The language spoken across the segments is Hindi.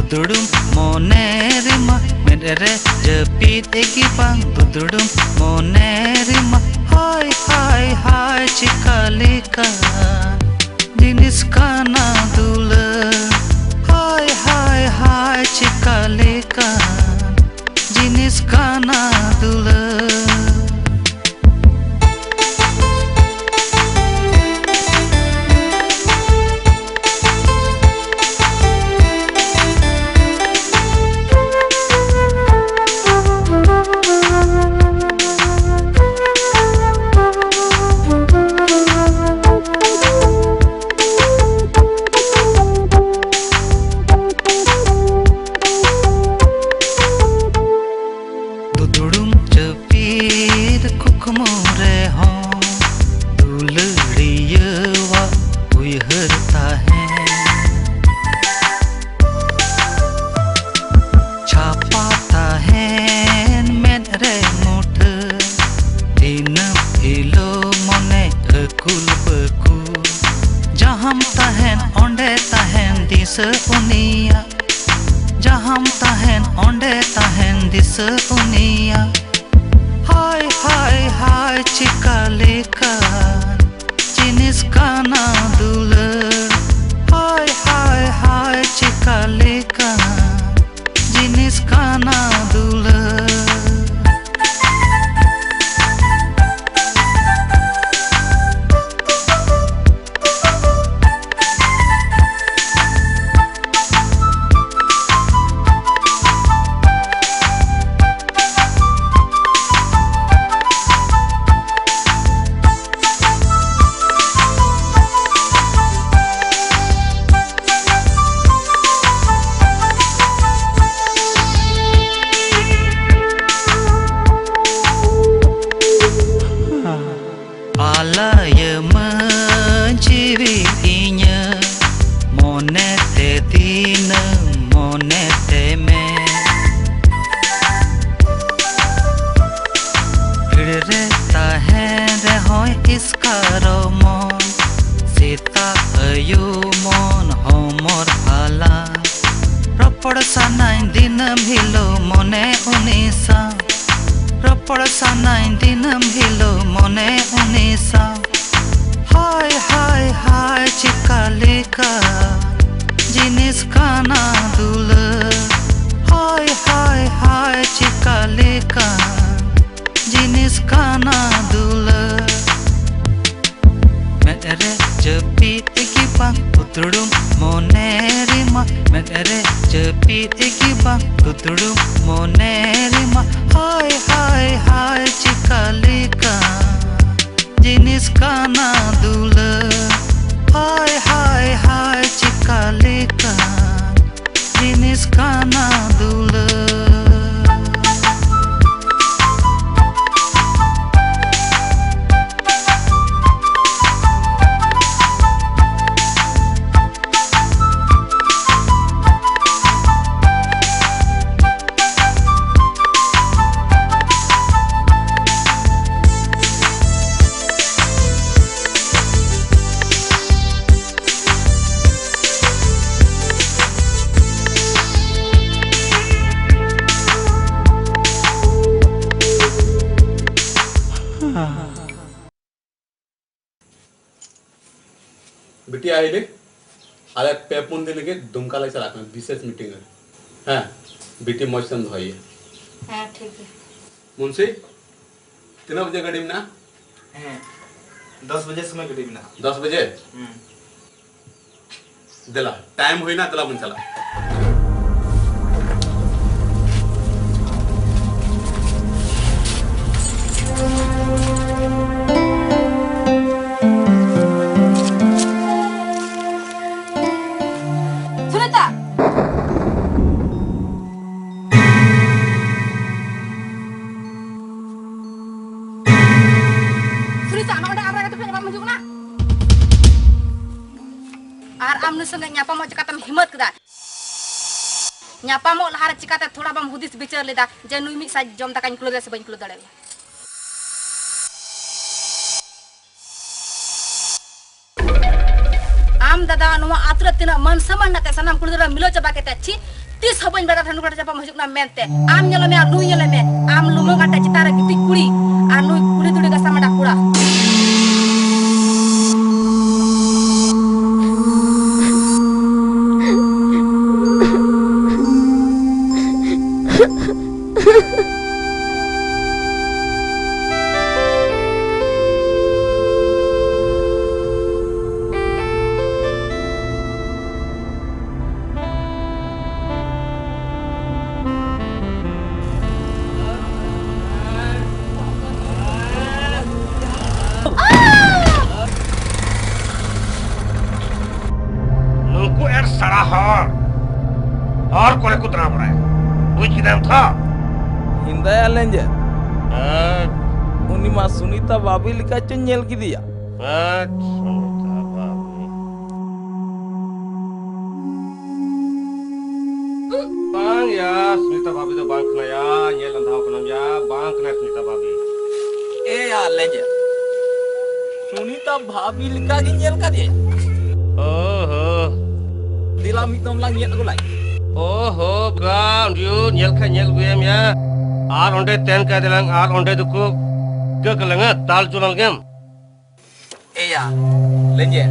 Dududum monerima Medere jepit eki bang Dududum monerima Hai hai hai cikalika Dinis kana dula Hai hai hai cikalika Dinis kana dula Dududum cepit kukmure ho Duluriya wa uyhar tahen Chapa tahen medre mutha Dinam hilo mone akul bakul Jaham tahen onde tahen disa unia Jaham tahen onde tahen disa unia Hai hai hai cikalika Jinis kana dula Hai hai hai cikalika Jinis kana dula Alaya menjiwinya Monete dina monete me Hidre tahen rehoy iskaro mon Sita ayu mon homor phala Ropod sanain dinam hilo mone unisa Ropod sanain dinam hilo mone unisa Hai hai hai cikalika Jinis kana dula Hai hai hai cikalika Jinis kana dula Medere jepit eki bang Dududum monerima Medere jepit eki bang Dududum monerima Hai hai hai cikalika Jinis kana dula Hai hai hai cikalika Jinis kana dula बिटिया आइले आले पेपुन दिन के दुमका ले चला विशेष मीटिंग है हैं बिटी मौसम धोई हां ठीक है मुंशी 3 बजे गाड़ी में ना हैं 10 बजे समय गाड़ी में ना 10 बजे दिला टाइम हुई ना दिला मन चला amnu sangat nyapa mau cekatam himat kada nyapa mau lahar cekata thoda bam hudis bicar leda je nui mi sa jom takan keluar sebain keluar dare am dada nuwa atra tina man saman nate sanam keluar milo coba kita ci तीस हबन बेटा थानु कटा जपा मजुक ना मेनते आम nyelo me anu nyelo me am lumo kata citara gitu kuri anu kuri tu dega sama dakura और कोले कुतरा पड़ा है बुझ की दाम था हिंदा या लेंजे उन्हीं माँ सुनीता बाबी लिखा चुन्येल की दिया सुनीता बाबी बांग या सुनीता बाबी तो बांग ना या ये लंधाव का नाम या बांग ना सुनीता बाबी ए यार लेंजे सुनीता भाभी लिखा की nyel का दिया ओहो दिला मितम lang nyel aku lagi ओहो गांव दियो nyel का nyel gue ya आर ओंडे तेन का दिलांग आर ओंडे दुको के कलंगा ताल चुनल गेम ए यार लेंजे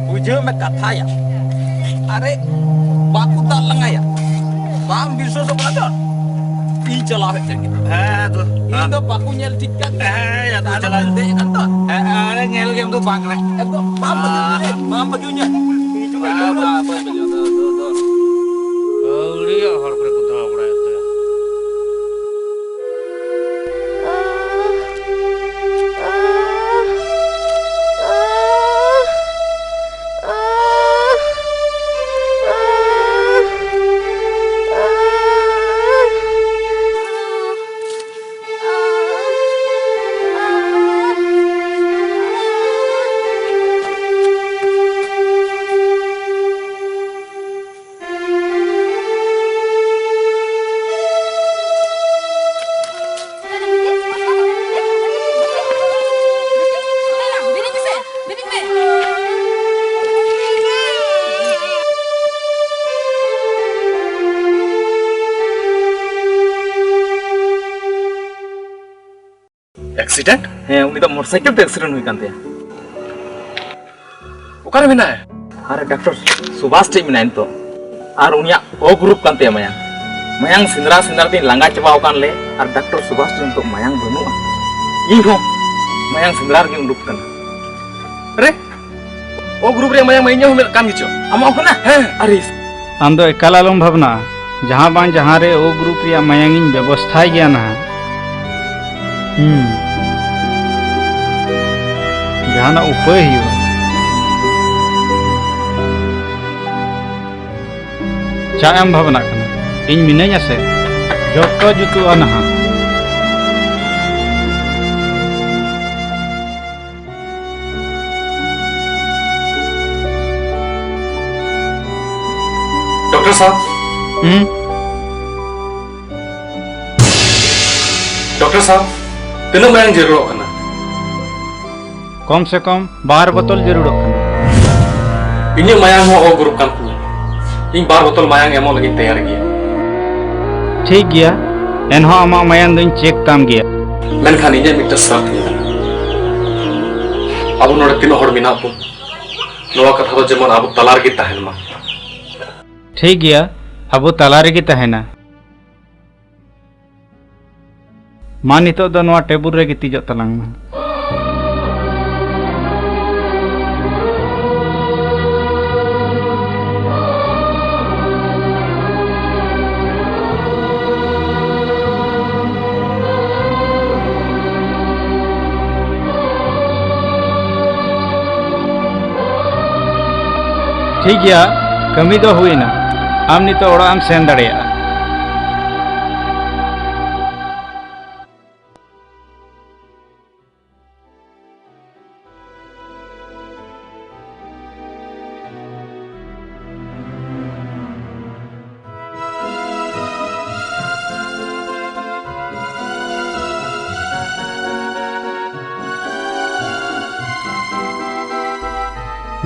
बुझे में कथा या अरे बाकू ताल लंगा या बाम बिरसो सब ना ती चला है तो इन तो बाकू nyel ठीक kan या तो चला दे kan तो अरे nyel गेम तो बांग ना itu mam bajunya औरी हर पर कुतरा पड़ा है एक्सीडेंट है उन्हीं तो मोटरसाइकिल पे एक्सीडेंट हुई कांते ओकारे में ना है अरे डॉक्टर सुभाष टे मिनाइन तो आर उनिया ओ ग्रुप कांते मयांग मयांग सिंदरा सिंदरा तीन लंगा चबाव कान ले और डॉक्टर सुभाष टे तो मयांग बनुआ इन हो मयांग सिंदरा की उंडुक कन अरे ओ ग्रुप रे मया मइnya हम काम हिचो अमा को ना है अरे आम दो एकाल आलम भावना जहाँ बांग जहाँ रे ओ ग्रुप रे मयांगिन व्यवस्था गया ना जहाँ उपाय हुआ चाम भावना इन मिनाइया से जो जुतुआ नहा डॉक्टर साहब डॉक्टर साहब तीनों मयांग जरूर होना कम से कम 12 बोतल जरूर रखना इन्हें मयांग हो ओ ग्रुप कान इन 12 बोतल मयांग एमो लगी तैयार गया ठीक गया एनहो आमा मयांग दिन चेक ताम गया मेनखान इन्हें मिट्टा साथ है अब नोड़े तीनों हड़ मिना पुन नोआ कथा तो जमन अब तलार की तहन मा ठीक गया अब तलारे की तहना मा नितो दो नोआ टेबुल रे गितिजो तलांग मा ठीक गया कमी तो हुई ना आम नितो ओड़ा आम सेन दड़िया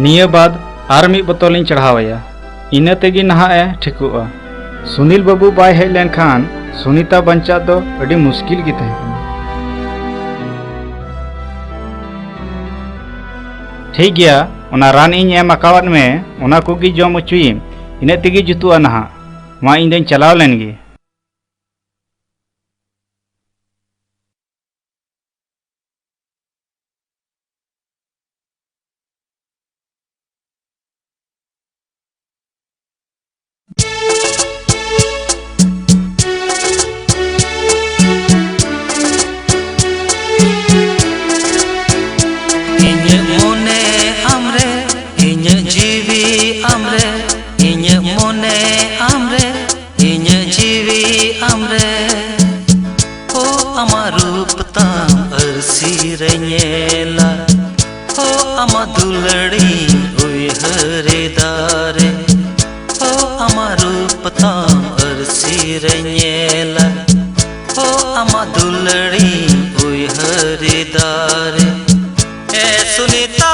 निये बाद आर मी बोतल चढ़ावया इना तेगी नहा ठीकुआ सुनील बाबू बाय हेज लेनखान सुनीता बंचा दो अड़ी मुश्किल की तहे ठीक गया ओना रान इन एम अकावत में ओना कोगी जम उचुईम इने तेगी जुतुआ नहा मा इन दिन चलाव लेनगे Sunita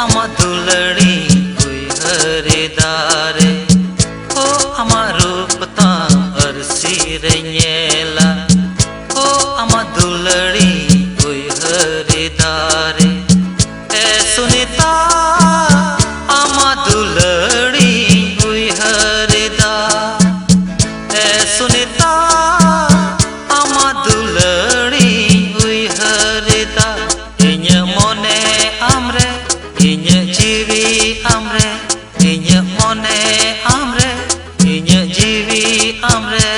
ama duladi uihare ho ama rup tam arsi re nyela ho ama duladi uihare dare e sunita ama duladi uihare da e sunita ama duladi uihare da inya mone amre inya jiwi amre inya mone amre inya jiwi amre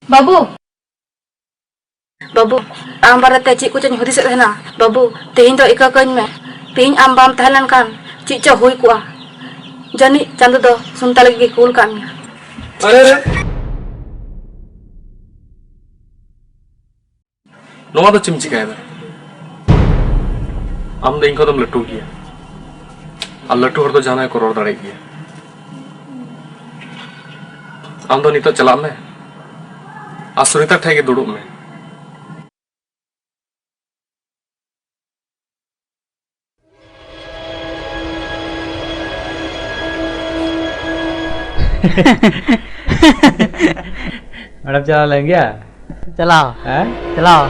बाबू बाबू आम बारते ची कुछ हुदिस रहना बाबू तेहिं दो इका कन में तेहिं आम बाम तहलन कान ची चा हुई कुआ जानी चंद दो सुनता लगी कूल कान में अरे रे नोमा तो चिमची का है आम दे इनको तुम लट्टू किया और लट्टू हर तो जाना है करोड़ दाड़े किया आम तो नहीं तो चला में आ सुनीता ठे के दुड़ुब में मैडम चला लेंगे चलाओ हैं चलाओ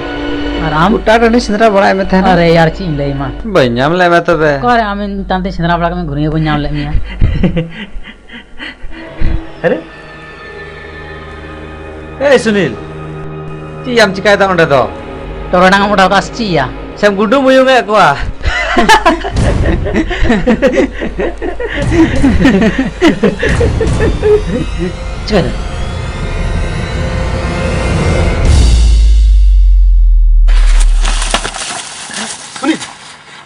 आराम उटा टनी सिंदरा बड़ा में था अरे यार ची ले मा बन्याम ले मैं तो बे करे आमिन तांते सिंदरा बड़ा में घुरिए बन्याम ले मिया अरे ए सुनील ची हम चिकाय ता ओंडे दो टोरडांग मोटा का ची या sem gudu muyung e kwa चल सुनील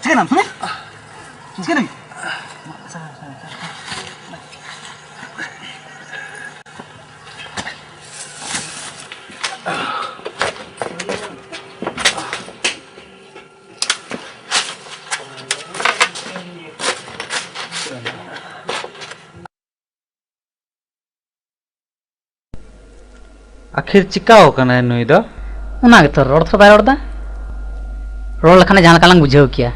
चिकन नाम सुनील चिकन नाम आखिर चिकाओ कना नुई दो उना के तो रोड तो बाय रोड दा रोड लखने जान कालंग बुझाव किया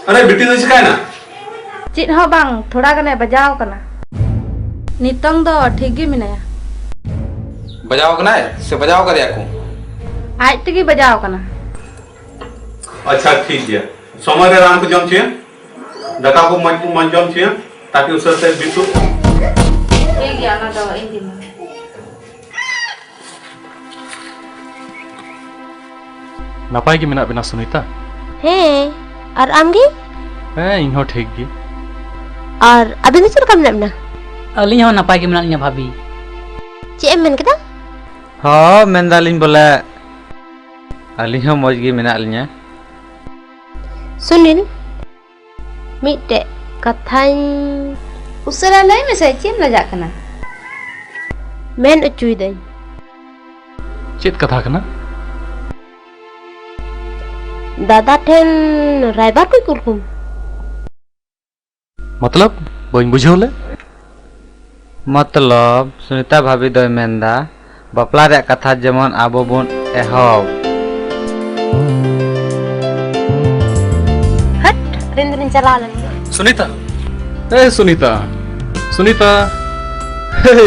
अरे बिटी तो चिकाय ना चित हो बांग थोड़ा गने बजाव कना नितंग दो ठीक गी मिनाया बजाओ कना है से बजाओ कर याकू आज तक ही बजाव कना अच्छा ठीक है समय रे राम को जम छिए दका को मन जम छिए ताकि उससे से बिटू ठीक है ना दो इन दिन नपाय की मिना बिना सुनीता हे और आमगे इन्हों ठीक गी और अभी नहीं चल कम ना अली हो नपाय के मिना भाभी चे मन कदा हाँ मेंदालिन बोले अली हम मौज गी मेना लिया सुनील मिटे कथाई उसरा लय में से चेम लजा कना मेन उचुई दई चेत कथा कना दादा ठेन रायबार कोई कुलकुम मतलब बइन बुझौले मतलब सुनीता भाभी दो मेंदा बापला रे कथा जेमन आबो बोन एहब हट रिंद्रिन चला लन सुनीता ए सुनीता सुनीता हे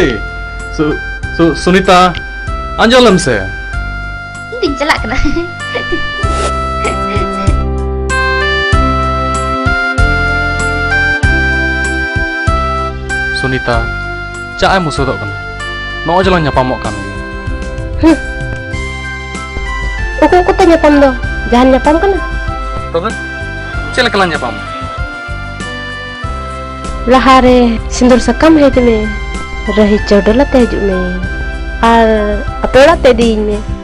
सुनीता अंजलम से दिन चला कना सुनीता चाय मुसुदो कना नो जला ᱧᱟᱯᱟᱢᱚᱜ kan उको को ᱧᱟᱯᱟᱢ दो जहान ᱧᱟᱯᱟम कना तबे चल कला ᱧᱟᱯᱟᱢ लहारे सिंदूर सकम हेज में रही चौडला तेज में और अपेड़ा ते दी में